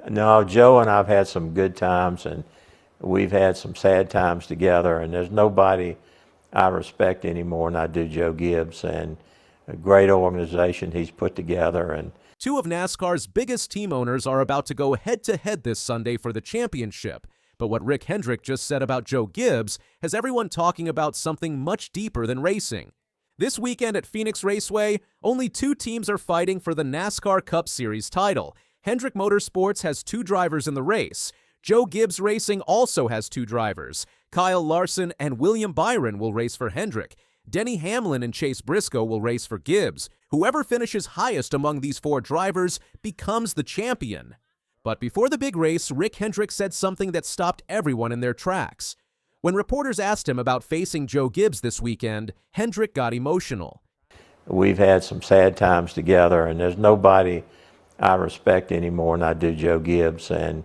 No, Joe and I've had some good times, and we've had some sad times together, and there's nobody I respect any more than I do Joe Gibbs, and a great organization he's put together. And two of NASCAR's biggest team owners are about to go head-to-head this Sunday for the championship. But what Rick Hendrick just said about Joe Gibbs has everyone talking about something much deeper than racing. This weekend at Phoenix Raceway, only two teams are fighting for the NASCAR Cup Series title. Hendrick Motorsports has two drivers in the race. Joe Gibbs Racing also has two drivers. Kyle Larson and William Byron will race for Hendrick. Denny Hamlin and Chase Briscoe will race for Gibbs. Whoever finishes highest among these four drivers becomes the champion. But before the big race, Rick Hendrick said something that stopped everyone in their tracks. When reporters asked him about facing Joe Gibbs this weekend, Hendrick got emotional. we've had some sad times together, and there's nobody I respect any more than I do Joe Gibbs, and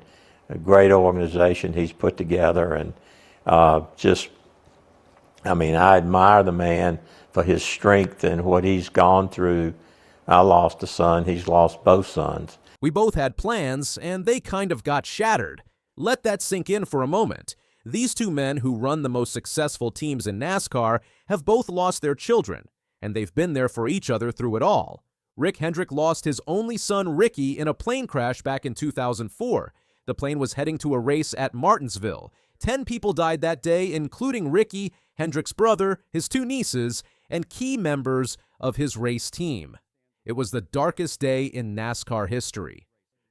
a great organization he's put together. And I admire the man for his strength and what he's gone through. I lost a son, he's lost both sons. We both had plans, and they kind of got shattered. Let that sink in for a moment. These two men who run the most successful teams in NASCAR have both lost their children, and they've been there for each other through it all. Rick Hendrick lost his only son, Ricky, in a plane crash back in 2004. The plane was heading to a race at Martinsville. 10 people died that day, including Ricky, Hendrick's brother, his two nieces, and key members of his race team. It was the darkest day in NASCAR history.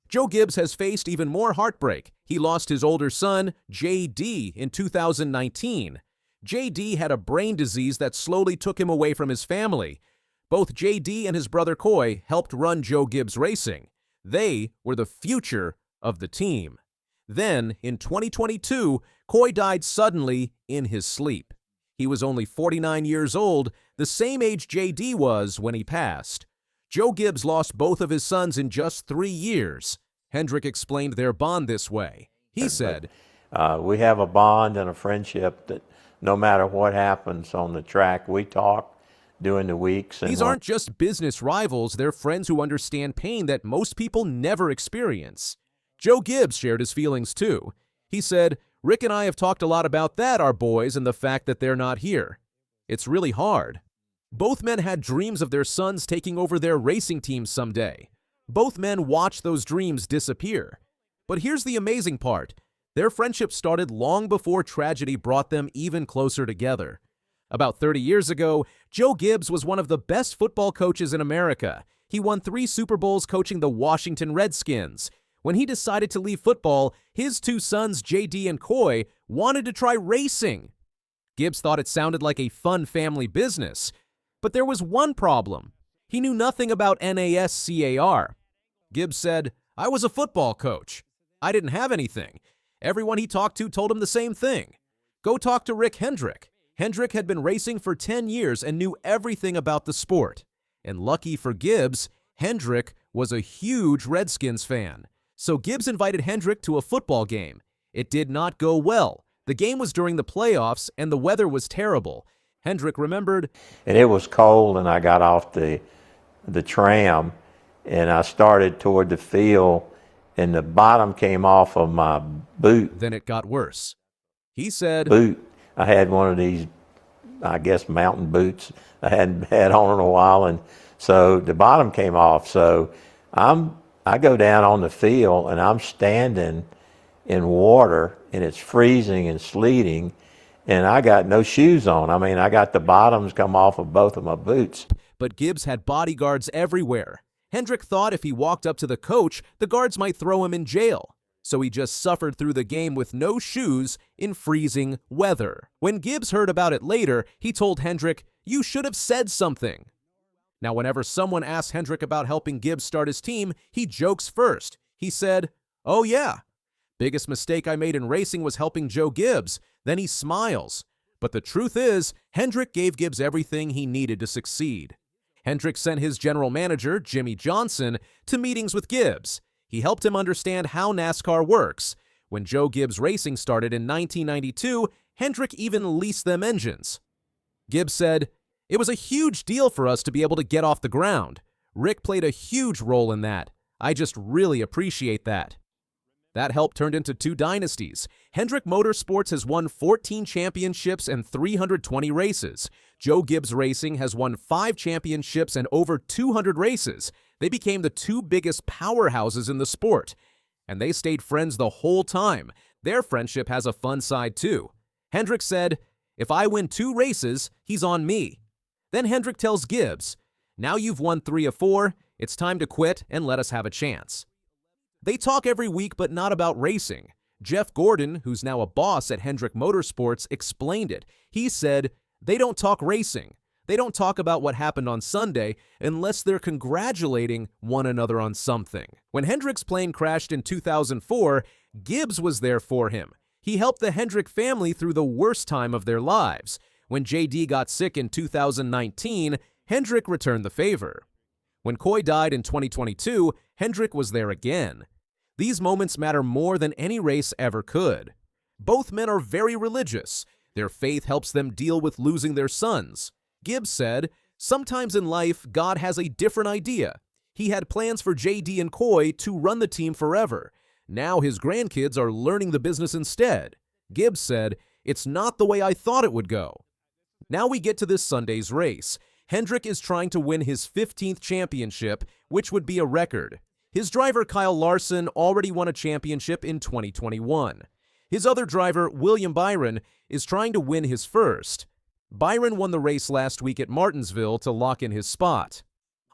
Joe Gibbs has faced even more heartbreak. He lost his older son, J.D., in 2019. J.D. had a brain disease that slowly took him away from his family. Both J.D. and his brother Coy helped run Joe Gibbs Racing. They were the future of the team. Then, in 2022, Coy died suddenly in his sleep. He was only 49 years old, the same age J.D. was when he passed. Joe Gibbs lost both of his sons in just 3 years. Hendrick explained their bond this way. He said, we have a bond and a friendship that no matter what happens on the track, we talk during the weeks. These aren't just business rivals, they're friends who understand pain that most people never experience. Joe Gibbs shared his feelings too. He said, Rick and I have talked a lot about that, our boys, and the fact that they're not here. It's really hard. Both men had dreams of their sons taking over their racing teams someday. Both men watched those dreams disappear. But here's the amazing part. Their friendship started long before tragedy brought them even closer together. About 30 years ago, Joe Gibbs was one of the best football coaches in America. He won 3 Super Bowls coaching the Washington Redskins. When he decided to leave football, his two sons, J.D. and Coy, wanted to try racing. Gibbs thought it sounded like a fun family business. But there was one problem. He knew nothing about NASCAR. Gibbs said, I was a football coach. I didn't have anything. Everyone he talked to told him the same thing. Go talk to Rick Hendrick. Hendrick had been racing for 10 years and knew everything about the sport. And lucky for Gibbs, Hendrick was a huge Redskins fan. So Gibbs invited Hendrick to a football game. It did not go well. The game was during the playoffs and the weather was terrible. Hendrick remembered, and it was cold, and I got off the tram, and I started toward the field, and the bottom came off of my boot. Then it got worse. He said, I had one of these, I guess, mountain boots I hadn't had on in a while, and so the bottom came off. So I go down on the field, and I'm standing in water, and it's freezing and sleeting, and I got no shoes on. I got the bottoms come off of both of my boots. But Gibbs had bodyguards everywhere. Hendrick thought if he walked up to the coach, the guards might throw him in jail. So he just suffered through the game with no shoes in freezing weather. When Gibbs heard about it later, he told Hendrick, you should have said something. Now, whenever someone asks Hendrick about helping Gibbs start his team, he jokes first. He said, oh yeah, biggest mistake I made in racing was helping Joe Gibbs. Then he smiles. But the truth is, Hendrick gave Gibbs everything he needed to succeed. Hendrick sent his general manager, Jimmy Johnson, to meetings with Gibbs. He helped him understand how NASCAR works. When Joe Gibbs Racing started in 1992, Hendrick even leased them engines. Gibbs said, it was a huge deal for us to be able to get off the ground. Rick played a huge role in that. I just really appreciate that. That help turned into 2 dynasties. Hendrick Motorsports has won 14 championships and 320 races. Joe Gibbs Racing has won 5 championships and over 200 races. They became the 2 biggest powerhouses in the sport. And they stayed friends the whole time. Their friendship has a fun side too. Hendrick said, "If I win 2 races, he's on me." Then Hendrick tells Gibbs, "Now you've won 3 of 4, it's time to quit and let us have a chance." They talk every week, but not about racing. Jeff Gordon, who's now a boss at Hendrick Motorsports, explained it. He said, "They don't talk racing. They don't talk about what happened on Sunday unless they're congratulating one another on something." When Hendrick's plane crashed in 2004, Gibbs was there for him. He helped the Hendrick family through the worst time of their lives. When JD got sick in 2019, Hendrick returned the favor. When Coy died in 2022, Hendrick was there again. These moments matter more than any race ever could. Both men are very religious. Their faith helps them deal with losing their sons. Gibbs said, "Sometimes in life, God has a different idea. He had plans for JD and Coy to run the team forever. Now his grandkids are learning the business instead." Gibbs said, "It's not the way I thought it would go." Now we get to this Sunday's race. Hendrick is trying to win his 15th championship, which would be a record. His driver Kyle Larson already won a championship in 2021. His other driver, William Byron, is trying to win his first. Byron won the race last week at Martinsville to lock in his spot.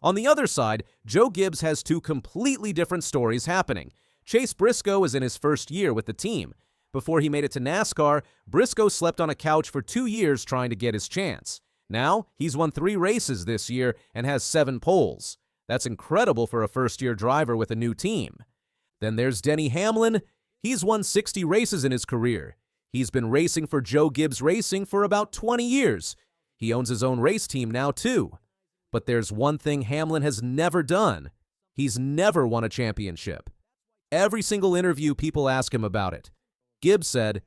On the other side, Joe Gibbs has 2 completely different stories happening. Chase Briscoe is in his first year with the team. Before he made it to NASCAR, Briscoe slept on a couch for 2 years trying to get his chance. Now, he's won 3 races this year and has 7 poles. That's incredible for a first-year driver with a new team. Then there's Denny Hamlin. He's won 60 races in his career. He's been racing for Joe Gibbs Racing for about 20 years. He owns his own race team now, too. But there's one thing Hamlin has never done. He's never won a championship. Every single interview, people ask him about it. Gibbs said,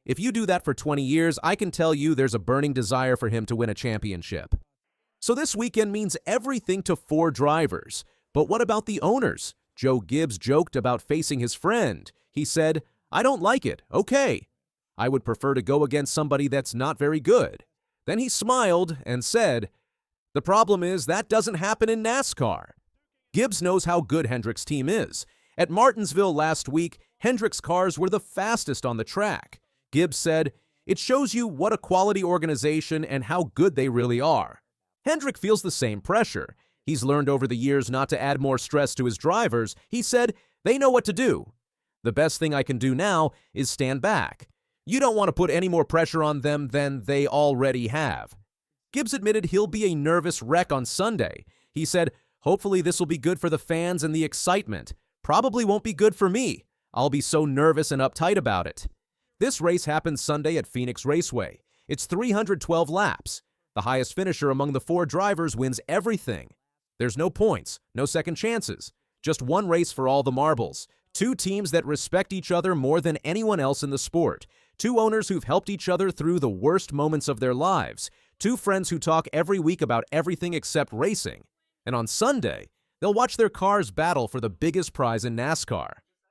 "If you do that for 20 years, I can tell you there's a burning desire for him to win a championship." So this weekend means everything to 4 drivers. But what about the owners? Joe Gibbs joked about facing his friend. He said, "I don't like it. Okay. I would prefer to go against somebody that's not very good." Then he smiled and said, "The problem is that doesn't happen in NASCAR." Gibbs knows how good Hendrick's team is. At Martinsville last week, Hendrick's cars were the fastest on the track. Gibbs said, "It shows you what a quality organization and how good they really are." Hendrick feels the same pressure. He's learned over the years not to add more stress to his drivers. He said, "They know what to do. The best thing I can do now is stand back. You don't want to put any more pressure on them than they already have." Gibbs admitted he'll be a nervous wreck on Sunday. He said, "Hopefully this will be good for the fans and the excitement. Probably won't be good for me. I'll be so nervous and uptight about it." This race happens Sunday at Phoenix Raceway. It's 312 laps. The highest finisher among the 4 drivers wins everything. There's no points, no second chances. Just one race for all the marbles. 2 teams that respect each other more than anyone else in the sport. 2 owners who've helped each other through the worst moments of their lives. 2 friends who talk every week about everything except racing. And on Sunday, they'll watch their cars battle for the biggest prize in NASCAR.